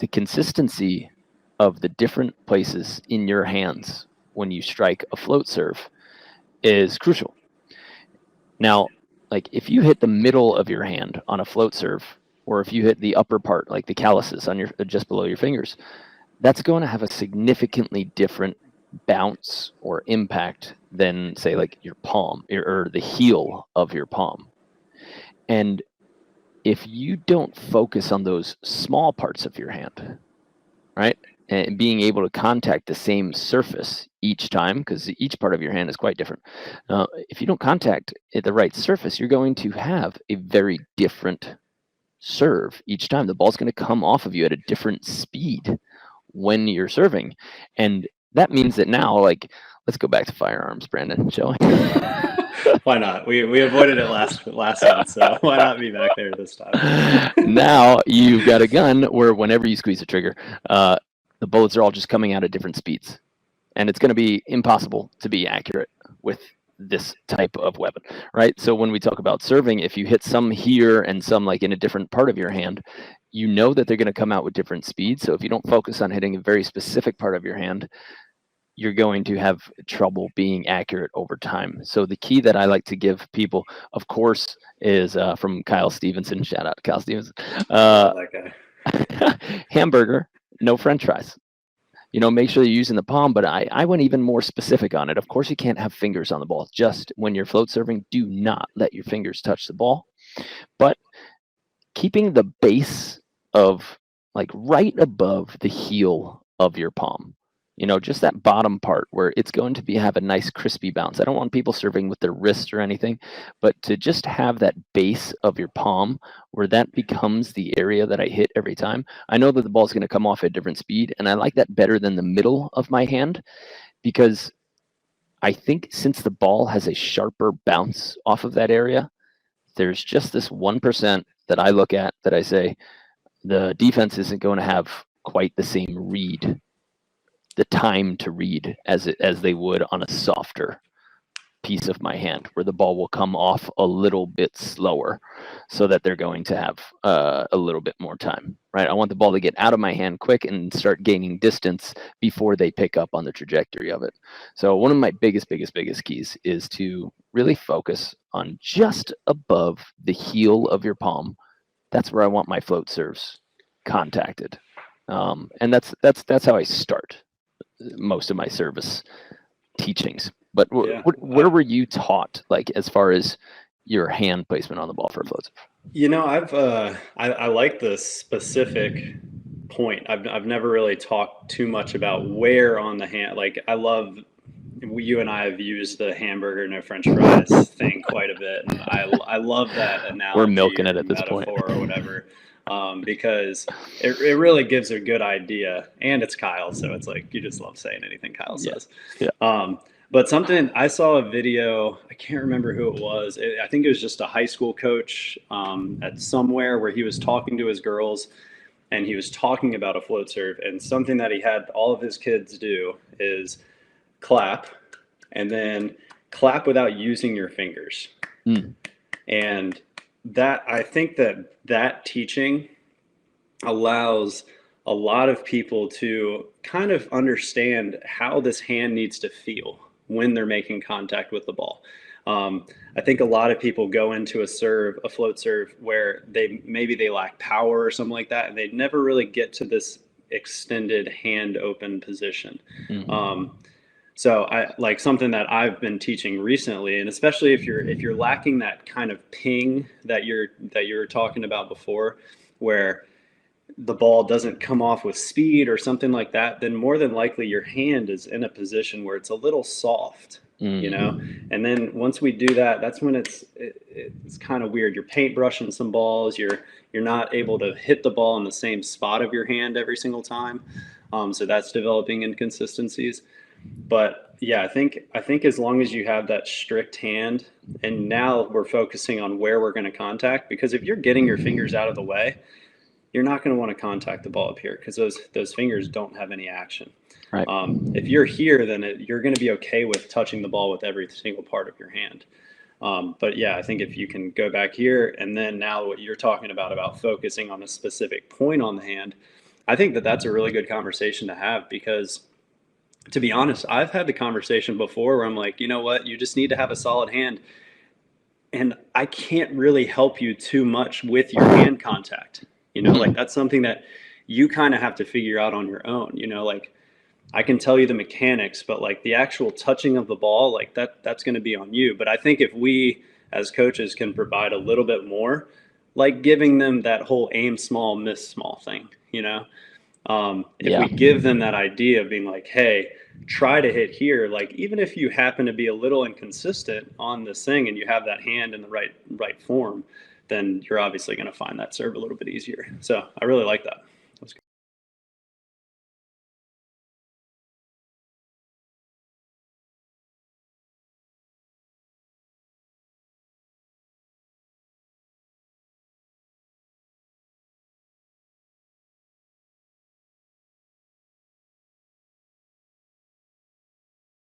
the consistency of the different places in your hands when you strike a float serve is crucial. Now, like if you hit the middle of your hand on a float serve, or if you hit the upper part, like the calluses on your just below your fingers, that's going to have a significantly different bounce or impact than say like your palm or the heel of your palm. And if you don't focus on those small parts of your hand, right, and being able to contact the same surface each time, because each part of your hand is quite different. If you don't contact the right surface, you're going to have a very different serve each time. The ball's going to come off of you at a different speed when you're serving. And that means that now, like, let's go back to firearms, Brandon, shall we? Why not? We avoided it last time, so why not be back there this time? Now you've got a gun where whenever you squeeze the trigger, the bullets are all just coming out at different speeds. And it's going to be impossible to be accurate with this type of weapon, right? So when we talk about serving, if you hit some here and some like in a different part of your hand, you know that they're going to come out with different speeds. So if you don't focus on hitting a very specific part of your hand, you're going to have trouble being accurate over time. So the key that I like to give people, of course, is from Kyle Stevenson. Shout out to Kyle Stevenson. That guy. Hamburger, no French fries. You know, make sure you're using the palm, but I went even more specific on it. Of course, you can't have fingers on the ball. Just when you're float serving, do not let your fingers touch the ball. But keeping the base of like right above the heel of your palm, you know, just that bottom part where it's going to have a nice crispy bounce. I don't want people serving with their wrist or anything, but to just have that base of your palm where that becomes the area that I hit every time. I know that the ball's going to come off at a different speed, and I like that better than the middle of my hand because I think since the ball has a sharper bounce off of that area, there's just this 1% that I look at that I say the defense isn't going to have quite the same read, the time to read as they would on a softer piece of my hand where the ball will come off a little bit slower so that they're going to have a little bit more time, right? I want the ball to get out of my hand quick and start gaining distance before they pick up on the trajectory of it. So one of my biggest keys is to really focus on just above the heel of your palm. That's where I want my float serves contacted. And that's how I start most of my service teachings. But where were you taught, like as far as your hand placement on the ball for a float serve? You know, I like the specific point. I've never really talked too much about where on the hand. Like I love, you and I have used the hamburger no French fries thing quite a bit, and I love that analogy. We're milking it at this point, or whatever. Because it really gives a good idea, and it's Kyle, so it's like you just love saying anything Kyle says. Yeah. But something, I saw a video, I can't remember who it was. I think it was just a high school coach at somewhere where he was talking to his girls, and he was talking about a float serve, and something that he had all of his kids do is clap, and then clap without using your fingers. And that, I think that teaching allows a lot of people to kind of understand how this hand needs to feel when they're making contact with the ball. I think a lot of people go into a float serve where maybe they lack power or something like that, and they never really get to this extended hand open position. So I like something that I've been teaching recently, and especially if you're lacking that kind of ping that you were talking about before, where the ball doesn't come off with speed or something like that, then more than likely your hand is in a position where it's a little soft, you know? And then once we do that, that's when it's kind of weird. You're paintbrushing some balls. You're not able to hit the ball in the same spot of your hand every single time. So that's developing inconsistencies. But yeah, I think as long as you have that strict hand, and now we're focusing on where we're going to contact, because if you're getting your fingers out of the way, you're not going to want to contact the ball up here because those fingers don't have any action. Right. If you're here, then you're going to be okay with touching the ball with every single part of your hand. But yeah, I think if you can go back here, and then now what you're talking about focusing on a specific point on the hand, I think that that's a really good conversation to have because, to be honest, I've had the conversation before where I'm like, you know what, you just need to have a solid hand. And I can't really help you too much with your hand contact. Like that's something that you kind of have to figure out on your own. Like I can tell you the mechanics, but like the actual touching of the ball, like that's going to be on you. But I think if we as coaches can provide a little bit more, like giving them that whole aim small, miss small thing, if Yeah. we give them that idea of being like, hey, try to hit here, like even if you happen to be a little inconsistent on this thing and you have that hand in the right form, then you're obviously going to find that serve a little bit easier. So I really like that.